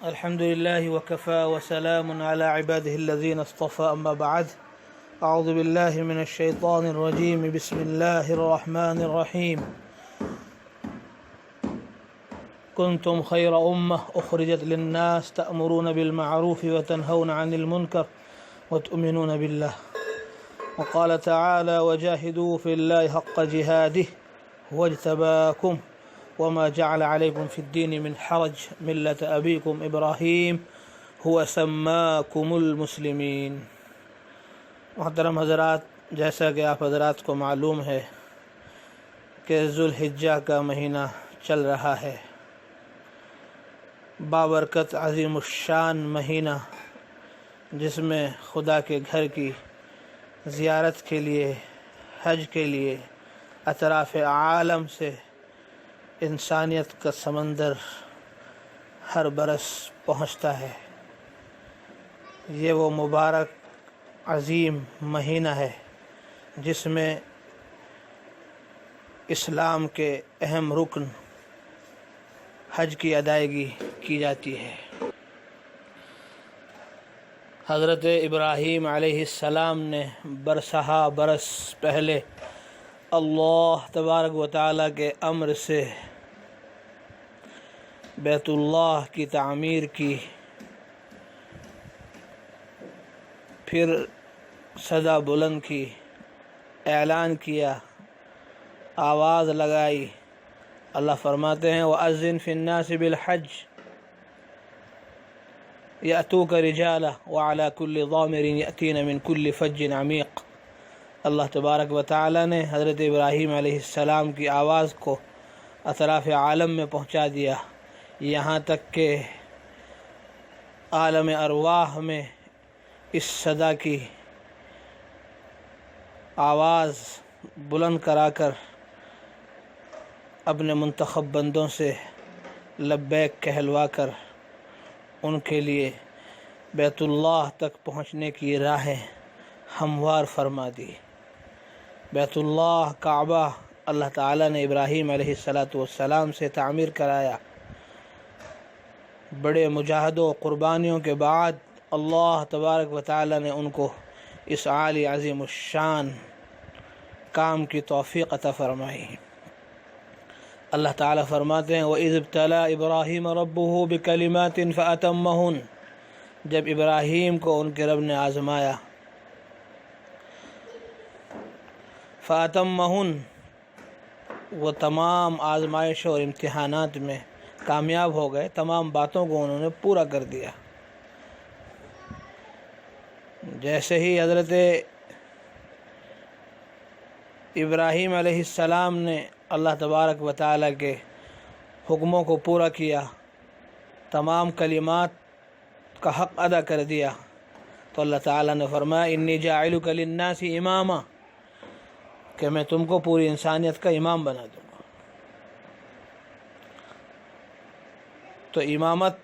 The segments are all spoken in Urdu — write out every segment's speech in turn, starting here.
الحمد لله وكفى وسلام على عباده الذين اصطفى أما بعد. أعوذ بالله من الشيطان الرجيم. بسم الله الرحمن الرحيم. كنتم خير أمة أخرجت للناس تأمرون بالمعروف وتنهون عن المنكر وتؤمنون بالله. وقال تعالى: وجاهدوا في الله حق جهاده هو اجتباكم وما جعل عليكم في الدين من حرج ملة أبيكم إبراهيم هو سماكم المسلمین. محترم حضرات، جیسا کہ آپ حضرات کو معلوم ہے کہ ذوالحجہ کا مہینہ چل رہا ہے، بابرکت عظیم الشان مہینہ، جس میں خدا کے گھر کی زیارت کے لیے، حج کے لیے اطراف عالم سے انسانیت کا سمندر ہر برس پہنچتا ہے. یہ وہ مبارک عظیم مہینہ ہے جس میں اسلام کے اہم رکن حج کی ادائیگی کی جاتی ہے. حضرت ابراہیم علیہ السلام نے برسہا برس پہلے اللہ تبارک و تعالیٰ کے امر سے بیت اللہ کی تعمیر کی، پھر صدا بلند کی، اعلان کیا، آواز لگائی. اللہ فرماتے ہیں: وَأَذِّن فِي النَّاسِ بِالْحَجِّ يَأْتُوكَ رِجَالًا وَعَلَى كُلِّ ضَامِرٍ يَأْتِينَ مِنْ كُلِّ فَجٍّ عَمِيقٍ. اللہ تبارک و تعالیٰ نے حضرت ابراہیم علیہ السلام کی آواز کو اطراف عالم میں پہنچا دیا، یہاں تک کہ عالم ارواح میں اس صدا کی آواز بلند کرا کر اپنے منتخب بندوں سے لبیک کہلوا کر ان کے لیے بیت اللہ تک پہنچنے کی راہیں ہموار فرما دی. بیت اللہ کعبہ اللہ تعالیٰ نے ابراہیم علیہ السلام سے تعمیر کرایا. بڑے مجاہدوں و قربانیوں کے بعد اللہ تبارک و تعالیٰ نے ان کو اس عالی عظیم الشان کام کی توفیق عطا فرمائی. اللہ تعالیٰ فرماتے ہیں: وَإِذِ ابْتَلَىٰ إِبْرَاهِيمَ رَبُّهُ بِكَلِمَاتٍ فَأَتَمَّهُنَّ. جب ابراہیم کو ان کے رب نے آزمایا، فَأَتَمَّهُنَّ، وہ تمام آزمائش اور امتحانات میں کامیاب ہو گئے، تمام باتوں کو انہوں نے پورا کر دیا. جیسے ہی حضرت ابراہیم علیہ السلام نے اللہ تبارک و تعالیٰ کے حکموں کو پورا کیا، تمام کلمات کا حق ادا کر دیا، تو اللہ تعالیٰ نے فرمایا: انی جاعلک للناس اماما، کہ میں تم کو پوری انسانیت کا امام بنا دوں گا. تو امامت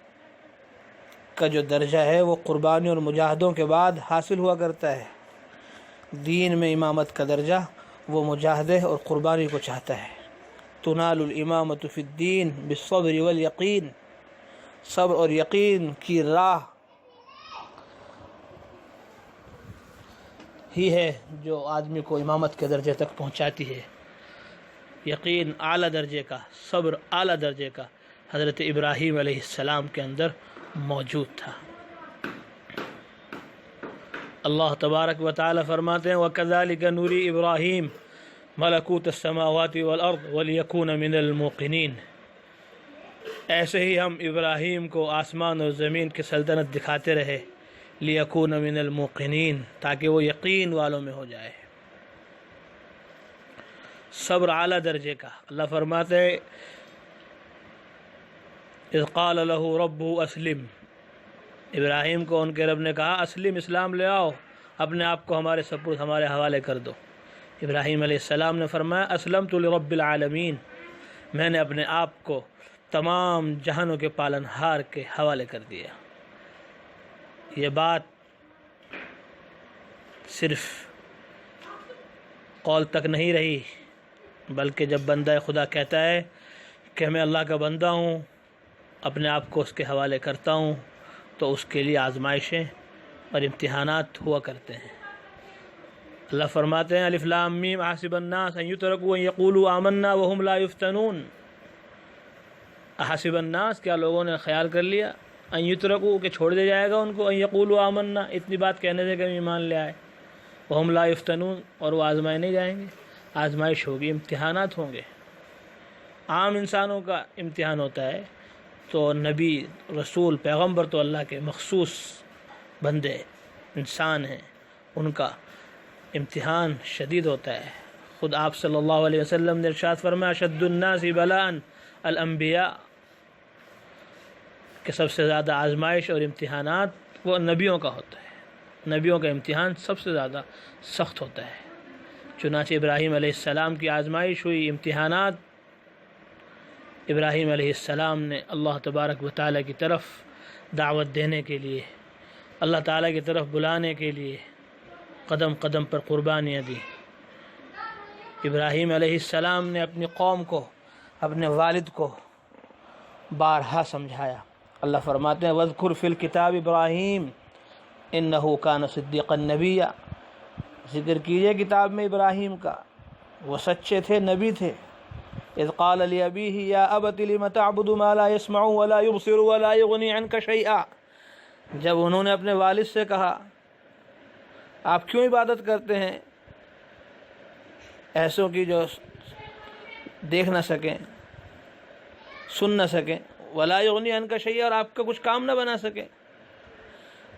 کا جو درجہ ہے وہ قربانی اور مجاہدوں کے بعد حاصل ہوا کرتا ہے. دین میں امامت کا درجہ وہ مجاہدے اور قربانی کو چاہتا ہے. تنال الامامۃ فی الدین بالصبر والیقین. صبر اور یقین کی راہ ہی ہے جو آدمی کو امامت کے درجے تک پہنچاتی ہے. یقین اعلیٰ درجے کا، صبر اعلیٰ درجے کا حضرت ابراہیم علیہ السلام کے اندر موجود تھا. اللہ تبارک و تعالی فرماتے ہیں: وَكَذَلِكَ نُرِي إِبْرَاهِيمَ مَلَكُوتَ السَّمَاوَاتِ وَالْأَرْضِ وَلِيَكُونَ مِنَ الْمُوقِنِينَ. ایسے ہی ہم ابراہیم کو آسمان اور زمین کی سلطنت دکھاتے رہے، لِيَكُونَ مِنَ الْمُوقِنِينَ، تاکہ وہ یقین والوں میں ہو جائے. صبر اعلیٰ درجے کا. اللہ فرماتے ہیں: اذ قال له ربه اسلم. ابراہیم کو ان کے رب نے کہا: اسلم، اسلام لے آؤ، اپنے آپ کو ہمارے سپرد، ہمارے حوالے کر دو. ابراہیم علیہ السلام نے فرمایا: اسلمت لرب العالمین، میں نے اپنے آپ کو تمام جہانوں کے پالن ہار کے حوالے کر دیا. یہ بات صرف قول تک نہیں رہی، بلکہ جب بندہ خدا کہتا ہے کہ میں اللہ کا بندہ ہوں، اپنے آپ کو اس کے حوالے کرتا ہوں تو اس کے لیے آزمائشیں اور امتحانات ہوا کرتے ہیں۔ اللہ فرماتے ہیں الف لام میم احسب الناس ان یترکوا ان یقولوا آمنا وهم لا یفتنون۔ احسب الناس، کیا لوگوں نے خیال کر لیا، ان یترکوا کہ چھوڑ دیا جائے گا ان کو، ان یقولوا آمنا اتنی بات کہنے سے کہ ہم ایمان لے آئے، وهم لا یفتنون اور وہ آزمائے نہیں جائیں گے۔ آزمائش ہوگی، امتحانات ہوں گے۔ عام انسانوں کا امتحان ہوتا ہے، تو نبی رسول پیغمبر تو اللہ کے مخصوص بندے انسان ہیں، ان کا امتحان شدید ہوتا ہے۔ خود آپ صلی اللہ علیہ وسلم نے ارشاد فرمایا اشد الناس بلاء الانبیاء، کہ سب سے زیادہ آزمائش اور امتحانات وہ نبیوں کا ہوتا ہے، نبیوں کا امتحان سب سے زیادہ سخت ہوتا ہے۔ چنانچہ ابراہیم علیہ السلام کی آزمائش ہوئی، امتحانات۔ ابراہیم علیہ السلام نے اللہ تبارک و تعالیٰ کی طرف دعوت دینے کے لیے، اللہ تعالیٰ کی طرف بلانے کے لیے قدم قدم پر قربانیاں دی۔ ابراہیم علیہ السلام نے اپنی قوم کو، اپنے والد کو بارہا سمجھایا۔ اللہ فرماتے ہیں وَاذْكُرْ فِي الْكِتَابِ ابراہیم إِنَّهُ كَانَ صِدِّيقًا نَبِيًّا، ذکر کیجئے کتاب میں ابراہیم کا، وہ سچے تھے، نبی تھے۔ اذ قال لأبيه يا أبت لم تعبد ما لا يسمع ولا يبصر ولا يغني عنك شيئا، جب انہوں نے اپنے والد سے کہا آپ کیوں عبادت کرتے ہیں ایسوں کی جو دیکھ نہ سکیں، سن نہ سکیں، ولا یغنی عنک شیئا، اور آپ کا کچھ کام نہ بنا سکیں۔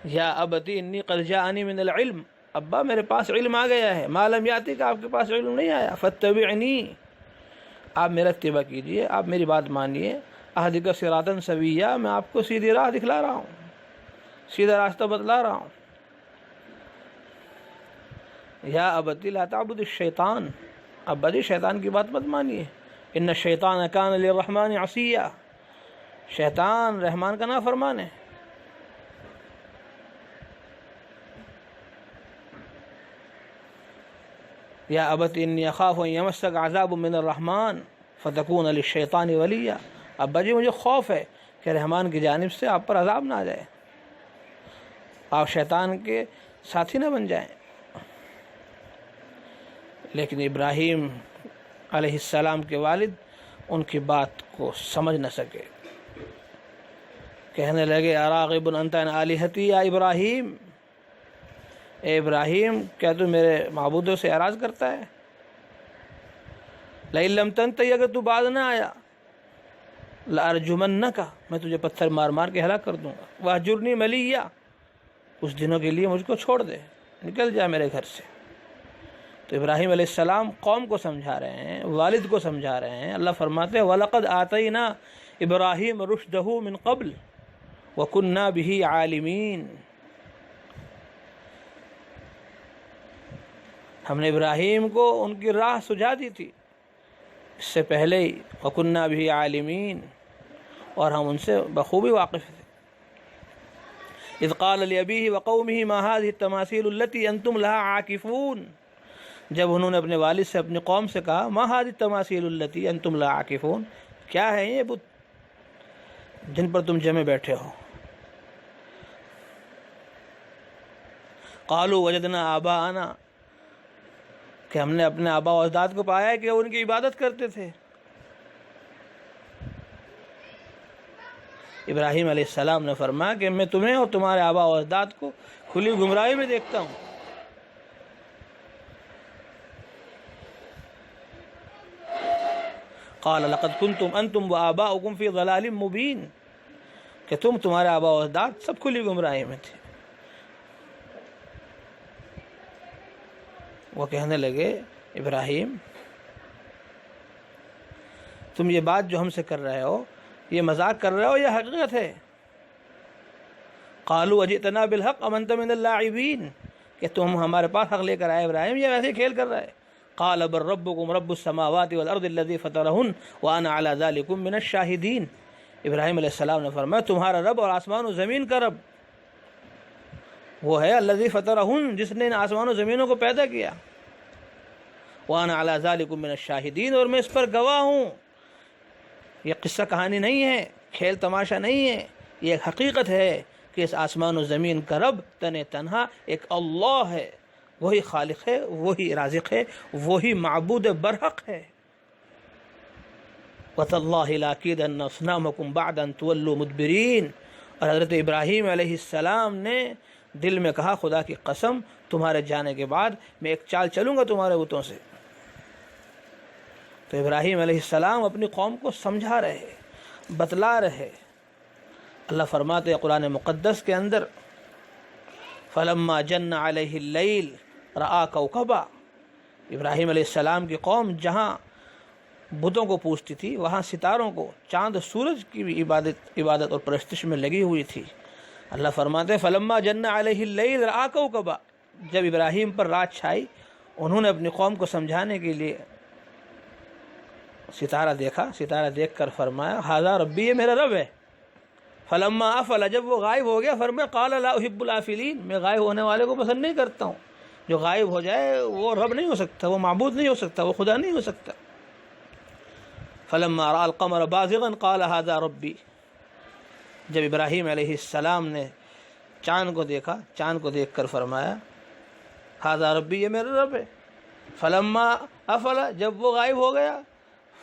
یا ابتی انی قد جاءنی من العلم، ابا میرے پاس علم آ گیا ہے، ما لم یاتی، کہ آپ کے پاس علم نہیں آیا، فاتبعنی، آپ میرا اتباع کیجئے، آپ میری بات مانیے، اہدک صراطا سویا، میں آپ کو سیدھی راہ دکھلا رہا ہوں، سیدھا راستہ بتلا رہا ہوں۔ یا ابتی لا تعبد الشیطان، ابا جی شیطان کی بات مت مانیے، ان الشیطان کان للرحمن عصیا، شیطان رحمان کا نافرمان ہے۔ یا ابت انی اخاف ان یمسک عذاب من الرحمن فتکون للشیطان ولیا، ابا جی مجھے خوف ہے کہ رحمان کی جانب سے آپ پر عذاب نہ آ جائے، آپ شیطان کے ساتھی نہ بن جائیں۔ لیکن ابراہیم علیہ السلام کے والد ان کی بات کو سمجھ نہ سکے، کہنے لگے اراغب انت عن آلہتی یا ابراہیم، اے ابراہیم کیا تو میرے معبودوں سے اعراض کرتا ہے؟ لئن لم تنتہی، اگر تو باز نہ آیا، لارجمنک، میں تجھے پتھر مار مار کے ہلاک کر دوں گا، واہجرنی ملیا، اس دنوں کے لیے مجھ کو چھوڑ دے، نکل جا میرے گھر سے۔ تو ابراہیم علیہ السلام قوم کو سمجھا رہے ہیں، والد کو سمجھا رہے ہیں۔ اللہ فرماتے ہیں وَلَقَدْ آتَيْنَا إِبْرَاهِيمَ رُشْدَهُ مِنْ قَبْلِ وَكُنَّا بِهِ عَالِمِينَ، ہم نے ابراہیم کو ان کی راہ سجھا دی تھی اس سے پہلے ہی، وَكُنَّا بِهِ عَالِمِينَ، اور ہم ان سے بخوبی واقف تھے۔ اذ قال لأبيه وقومه ما هذه التماثيل التي انتم لها عاكفون، جب انہوں نے اپنے والد سے، اپنی قوم سے کہا ما هذه التماثيل التي انتم لها عاكفون، کیا ہے یہ بت جن پر تم جمے بیٹھے ہو؟ قالوا وجدنا آباءنا، کہ ہم نے اپنے آبا و اجداد کو پایا ہے کہ ان کی عبادت کرتے تھے۔ ابراہیم علیہ السلام نے فرمایا کہ میں تمہیں اور تمہارے آبا و اجداد کو کھلی گمراہی میں دیکھتا ہوں۔ قال لقد كنتم انتم وآباؤكم في ضلال مبين، کہ تمہارے آبا و اجداد سب کھلی گمراہی میں تھے۔ وہ کہنے لگے ابراہیم تم یہ بات جو ہم سے کر رہے ہو یہ مذاق کر رہے ہو یا حقیقت ہے؟ قالوا اجئتنا بالحق ام انت من اللاعبین، کہ تم ہمارے پاس حق لے کر آئے ابراہیم یا ویسے کھیل کر رہے؟ قال بل ربكم رب السماوات والارض الذي فطرهن وانا على ذلكم من الشاهدين، ابراہیم علیہ السلام نے فرمایا تمہارا رب اور آسمان و زمین کا رب وہ ہے الذي فطرهن، جس نے ان آسمان و زمینوں کو پیدا کیا، وانا على ذلكم من الشاهدين، اور میں اس پر گواہ ہوں۔ یہ قصہ کہانی نہیں ہے کھیل تماشا نہیں ہے، یہ ایک حقیقت ہے کہ اس آسمان و زمین کا رب تنہا ایک اللہ ہے، وہی خالق ہے، وہی رازق ہے، وہی معبود برحق ہے۔ وَتَاللَّهِ لَأَكِيدَنَّ أَصْنَامَكُمْ بَعْدَ أَن تُوَلُّوا مُدْبِرِينَ۔ اور حضرت ابراہیم علیہ السلام نے دل میں کہا خدا کی قسم تمہارے جانے کے بعد میں ایک چال چلوں گا تمہارے بتوں سے۔ تو ابراہیم علیہ السلام اپنی قوم کو سمجھا رہے، بتلا رہے۔ اللہ فرماتے ہیں قرآن مقدس کے اندر فَلَمَّا جَنَّ عَلَيْهِ اللَّيْلُ رَأَىٰ كَوْكَبًا۔ ابراہیم علیہ السلام کی قوم جہاں بتوں کو پوجتی تھی وہاں ستاروں کو، چاند سورج کی بھی عبادت اور پرستش میں لگی ہوئی تھی۔ اللہ فرماتے ہیں فَلَمَّا جَنَّ عَلَيْهِ اللَّيْلُ رَأَىٰ كَوْكَبًا۔ جب ابراہیم پر رات چھائی انہوں نے اپنی قوم کو سمجھانے کے لیے ستارہ دیکھا، ستارہ دیکھ کر فرمایا ھذا ربی، یہ میرا رب ہے۔ فلما افل، جب وہ غائب ہو گیا فرمایا قال لا احب الافلین، میں غائب ہونے والے کو پسند نہیں کرتا ہوں۔ جو غائب ہو جائے وہ رب نہیں ہو سکتا، وہ معبود نہیں ہو سکتا، وہ خدا نہیں ہو سکتا۔ فلما راى القمر بازغا قال ھذا ربی، جب ابراہیم علیہ السلام نے چاند کو دیکھا، چاند کو دیکھ کر فرمایا ھذا ربی، یہ میرا رب ہے۔ فلما افل، جب وہ غائب ہو گیا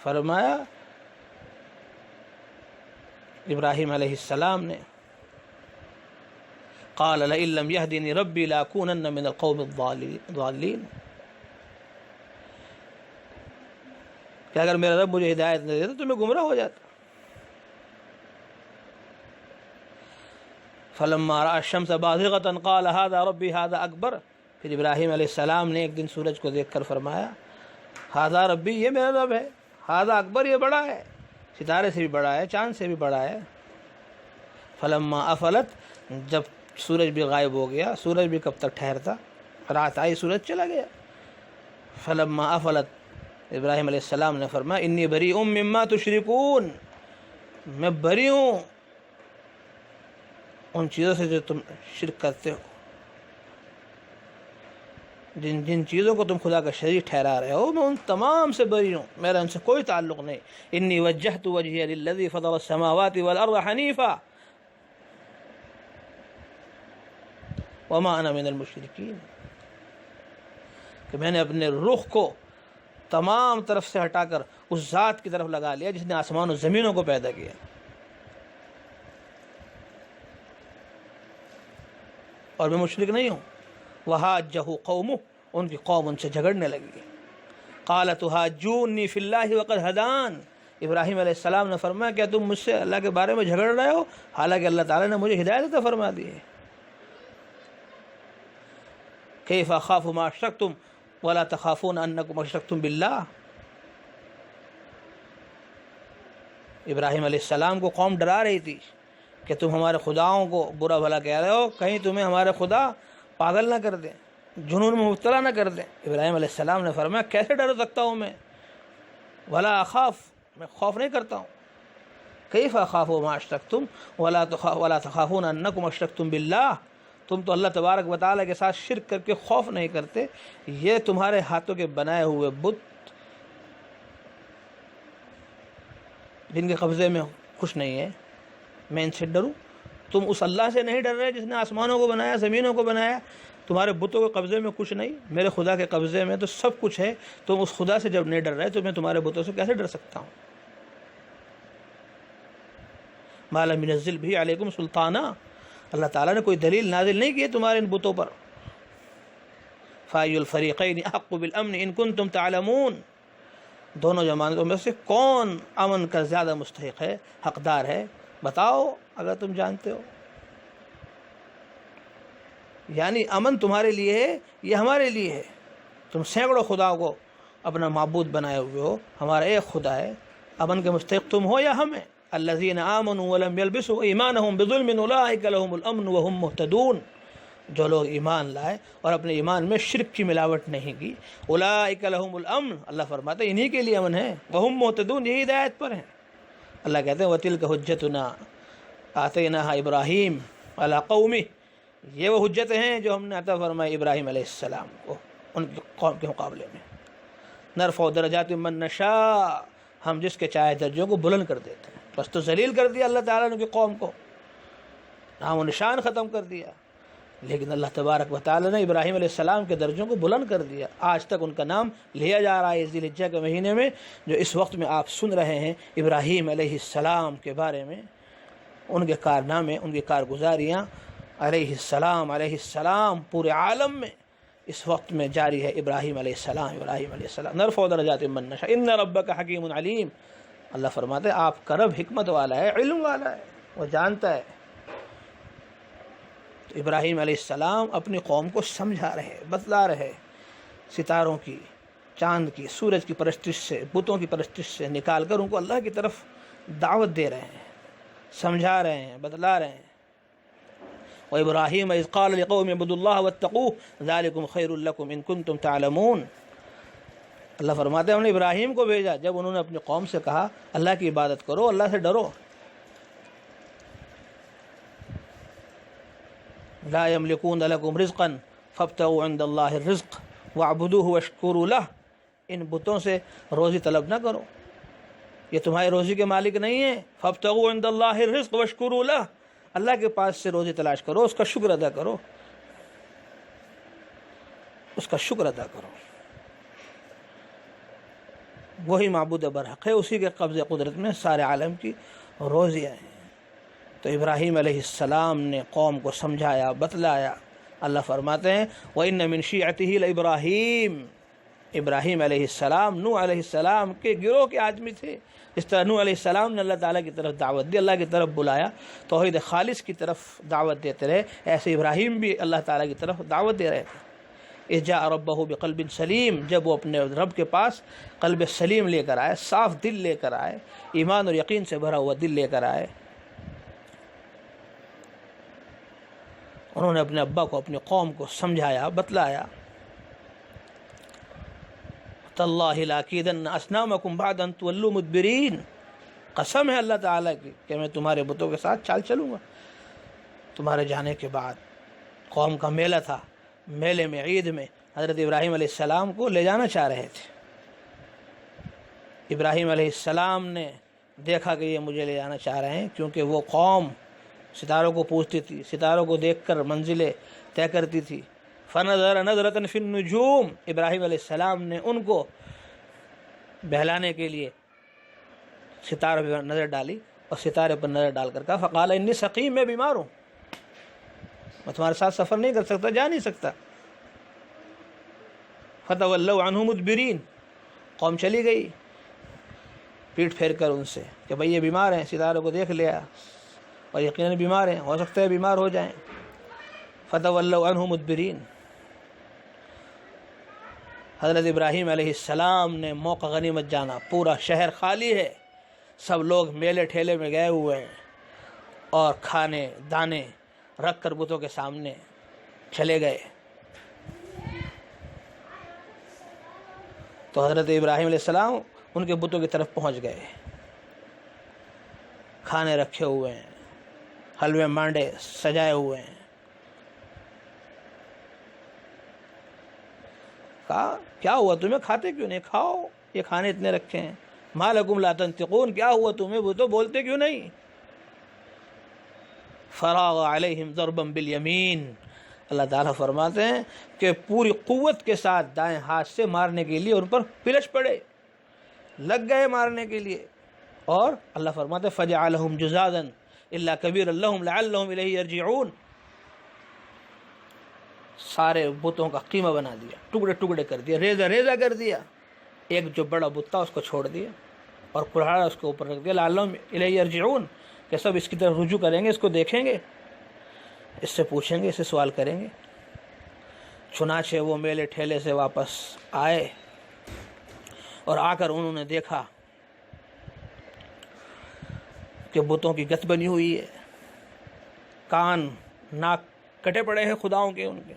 فرمایا ابراہیم علیہ السلام نے قال لئن لم يهدني ربي لأكونن من القوم الضالين، کہ اگر میرا رب مجھے ہدایت نہ دیتا تو میں گمراہ ہو جاتا۔ فلما رأى الشمس بازغة قال هذا ربي هذا اکبر، پھر ابراہیم علیہ السلام نے ایک دن سورج کو دیکھ کر فرمایا هذا ربی، یہ میرا رب ہے، هذا اکبر، یہ بڑا ہے، ستارے سے بھی بڑا ہے، چاند سے بھی بڑا ہے۔ فلما افلت، جب سورج بھی غائب ہو گیا، سورج بھی کب تک ٹھہرتا، رات آئی سورج چلا گیا۔ فلما افلت، ابراہیم علیہ السلام نے فرمایا انی بریء مما تشرکون، میں بری ہوں ان چیزوں سے جو تم شرک کرتے ہو، جن چیزوں کو تم خدا کا شریک ٹھہرا رہے ہو میں ان تمام سے بری ہوں، میرا ان سے کوئی تعلق نہیں۔ انی وجہت وجہی للذی فطر السماوات والارض حنیفا وما انا من المشرکین، کہ میں نے اپنے رخ کو تمام طرف سے ہٹا کر اس ذات کی طرف لگا لیا جس نے آسمان و زمینوں کو پیدا کیا، اور میں مشرک نہیں ہوں۔ وحاجہ قومہ، ان کی قوم ان سے جھگڑنے لگی۔ قال تحاجونی فی اللہ وقد ہدان، ابراہیم علیہ السلام نے فرمایا کیا تم مجھ سے اللہ کے بارے میں جھگڑ رہے ہو حالانکہ اللہ تعالیٰ نے مجھے ہدایت عطا فرما دی ہے۔ کیف اخاف ما اشرکتم ولا تخافون انکم اشرکتم باللہ، ابراہیم علیہ السلام کو قوم ڈرا رہی تھی کہ تم ہمارے خداؤں کو برا بھلا کہہ رہے ہو، کہیں تمہیں ہمارے خدا پاگل نہ کر دیں، جنون میں مبتلا نہ کر دیں۔ ابراہیم علیہ السلام نے فرمایا کیسے ڈر سکتا ہوں میں، ولا اخاف، میں خوف نہیں کرتا ہوں۔ کیف اخاف ما اشرکتم ولا تخافون انکم اشرکتم باللہ، تم تو اللہ تبارک و تعالیٰ کے ساتھ شرک کر کے خوف نہیں کرتے، یہ تمہارے ہاتھوں کے بنائے ہوئے بت جن کے قبضے میں کچھ نہیں ہے، میں ان سے ڈروں؟ تم اس اللہ سے نہیں ڈر رہے جس نے آسمانوں کو بنایا، زمینوں کو بنایا، تمہارے بتوں کے قبضے میں کچھ نہیں، میرے خدا کے قبضے میں تو سب کچھ ہے، تم اس خدا سے جب نہیں ڈر رہے تو میں تمہارے بتوں سے کیسے ڈر سکتا ہوں؟ ما لم ينزل بھی علیکم سلطانہ، اللہ تعالیٰ نے کوئی دلیل نازل نہیں کی ہے تمہارے ان بتوں پر۔ فَأَيُّ الْفَرِيقَيْنِ أَحَقُّ بِالْأَمْنِ إِن كُنتُمْ تَعْلَمُونَ، دونوں جماعتوں میں سے کون امن کا زیادہ مستحق ہے، حقدار ہے، بتاؤ اگر تم جانتے ہو۔ یعنی امن تمہارے لیے ہے یہ ہمارے لیے ہے، تم سینکڑوں خداؤں کو اپنا معبود بنائے ہوئے ہو، ہمارا ایک خدا ہے، امن کے مستحق تم ہو یا ہم ہیں۔ الذین آمنوا ولم یلبسوا ایمانہم بظلم اولئک لہم الامن وہم مہتدون، جو لوگ ایمان لائے اور اپنے ایمان میں شرک کی ملاوٹ نہیں کی، اولئک لہم الامن، اللہ فرماتے ہیں انہی کے لیے امن ہے، وہم مہتدون، یہی ہدایت پر ہیں۔ اللہ کہتے ہیں وَتِلْكَ حُجَّتُنَا آتَيْنَاهَا إِبْرَاهِيمَ عَلَىٰ قَوْمِهِ، یہ وہ حجتیں ہیں جو ہم نے عطا فرمائی ابراہیم علیہ السلام کو ان کی قوم کے مقابلے میں۔ نرفع درجات من نشاء، ہم جس کے چاہے درجوں کو بلند کر دیتے ہیں۔ بس تو ذلیل کر دیا اللہ تعالیٰ نے ان کی قوم کو، نام و نشان ختم کر دیا. لیکن اللہ تبارک و تعالیٰ نے ابراہیم علیہ السلام کے درجوں کو بلند کر دیا. آج تک ان کا نام لیا جا رہا ہے ذی الحجہ کے مہینے میں. جو اس وقت میں آپ سن رہے ہیں ابراہیم علیہ السلام کے بارے میں، ان کے کارنامے، ان کی کارگزاریاں، علیہ السلام پورے عالم میں اس وقت میں جاری ہے. ابراہیم علیہ السلام نرفع درجات من نشاء ان ربک حکیم علیم. اللہ فرماتے ہیں آپ کا رب حکمت والا ہے، علم والا ہے، وہ جانتا ہے. تو ابراہیم علیہ السلام اپنی قوم کو سمجھا رہے، بتلا رہے، ستاروں کی، چاند کی، سورج کی پرستش سے، بتوں کی پرستش سے نکال کر ان کو اللہ کی طرف دعوت دے رہے ہیں، سمجھا رہے ہیں، بتلا رہے ہیں. وَإِبْرَاهِيمَ إِذْ قَالَ لِقَوْمِهِ اعْبُدُوا اللَّهَ وَاتَّقُوهُ ذَلِكُمْ خَيْرٌ لَكُمْ إِن كُنتُمْ تَعْلَمُونَ. اللہ فرماتے ہیں ہم نے ابراہیم کو بھیجا جب انہوں نے اپنی قوم سے کہا اللہ کی عبادت کرو، اللہ سے ڈرو. لا يملكون لكم رزقا فابتغوا عند الله الرزق واعبدوه واشكروا له. ان بتوں سے روزی طلب نہ کرو، یہ تمہاری روزی کے مالک نہیں ہیں. فابتغوا عند الله الرزق واشكروا له. اللہ کے پاس سے روزی تلاش کرو، اس کا شکر ادا کرو، اس کا شکر ادا کرو. وہی معبود برحق ہے، اسی کے قبض قدرت میں سارے عالم کی روزیاں ہیں. تو ابراہیم علیہ السلام نے قوم کو سمجھایا، بتلایا. اللہ فرماتے ہیں وَإِنَّ مِن شِيعَتِهِ لَإِبْرَاهِيمَ. ابراہیم علیہ السلام نوح علیہ السلام کے گروہ کے آدمی تھے. اس طرح نوح علیہ السلام نے اللہ تعالیٰ کی طرف دعوت دی، اللہ کی طرف بلایا، توحید خالص کی طرف دعوت دیتے رہے. ایسے ابراہیم بھی اللہ تعالیٰ کی طرف دعوت دے رہے تھے. اذ جاء ربہ بقلب سلیم. جب وہ اپنے رب کے پاس قلب سلیم لے کر آئے، صاف دل لے کر آئے، ایمان اور یقین سے بھرا ہوا دل لے کر آئے. انہوں نے اپنے ابا کو، اپنی قوم کو سمجھایا، بتلایا. تاللہ لاکیدن اصنامکم بعد ان تولوا مدبرین. قسم ہے اللہ تعالیٰ کی کہ میں تمہارے بتوں کے ساتھ چال چلوں گا تمہارے جانے کے بعد. قوم کا میلہ تھا، میلے میں، عید میں حضرت ابراہیم علیہ السلام کو لے جانا چاہ رہے تھے. ابراہیم علیہ السلام نے دیکھا کہ یہ مجھے لے جانا چاہ رہے ہیں، کیونکہ وہ قوم ستاروں کو پوجتی تھی، ستاروں کو دیکھ کر منزلیں طے کرتی تھی. فنظر نظرة فی النجوم. ابراہیم علیہ السلام نے ان کو بہلانے کے لیے ستاروں پر نظر ڈالی، اور ستارے پر نظر ڈال کر کہا فقال انی سقیم، میں بیمار ہوں، میں تمہارے ساتھ سفر نہیں کر سکتا، جا نہیں سکتا. فتولوا عنہ مدبرین. قوم چلی گئی پیٹ پھیر کر ان سے کہ بھئی یہ بیمار ہیں، ستاروں کو دیکھ لیا اور یقیناً بیمار ہیں، ہو سکتا ہے بیمار ہو جائیں. فتولوا عنہ مدبرین. حضرت ابراہیم علیہ السلام نے موقع غنیمت جانا. پورا شہر خالی ہے، سب لوگ میلے ٹھیلے میں گئے ہوئے ہیں، اور کھانے دانے رکھ کر بتوں کے سامنے چلے گئے. تو حضرت ابراہیم علیہ السلام ان کے بتوں کی طرف پہنچ گئے. کھانے رکھے ہوئے ہیں، حلوے مانڈے سجائے ہوئے ہیں. کہا کیا ہوا تمہیں، کھاتے کیوں نہیں؟ کھاؤ، یہ کھانے اتنے رکھے ہیں. ما لکم لا تنطقون. کیا ہوا تمہیں، وہ تو بولتے کیوں نہیں؟ فراغ علیہم ضربا بالیمین. اللہ تعالیٰ فرماتے ہیں کہ پوری قوت کے ساتھ دائیں ہاتھ سے مارنے کے لیے ان پر پلش پڑے، لگ گئے مارنے کے لیے. اور اللہ فرماتے ہیں فجعلہم جزازا الا کبیرا لہم لعلہم الیہ یرجعون. سارے بتوں کا قیمہ بنا دیا، ٹکڑے ٹکڑے کر دیا، ریزہ ریزہ کر دیا. ایک جو بڑا بت تھا اس کو چھوڑ دیا اور کڑھاڑا اس کے اوپر رکھ دیا. لعلہم الیہ یرجعون، کہ سب اس کی طرف رجوع کریں گے، اس کو دیکھیں گے، اس سے پوچھیں گے، اس سے سوال کریں گے. چنانچہ وہ میلے ٹھیلے سے واپس آئے، اور آ کر انہوں نے دیکھا کہ بتوں کی گت بنی ہوئی ہے، کان ناک کٹے پڑے ہیں خداؤں کے ان کے.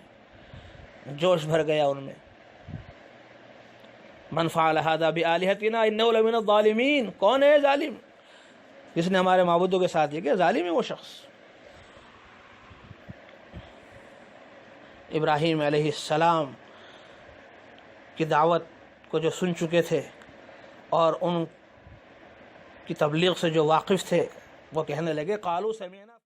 جوش بھر گیا ان میں. من فعل هذا بآلهتنا انه لمن الظالمین. کون ہے ظالم جس نے ہمارے معبودوں کے ساتھ یہ کیا؟ ظالم ہے وہ شخص. ابراہیم علیہ السلام کی دعوت کو جو سن چکے تھے اور ان کی تبلیغ سے جو واقف تھے وہ کہنے لگے قالوا سمعنا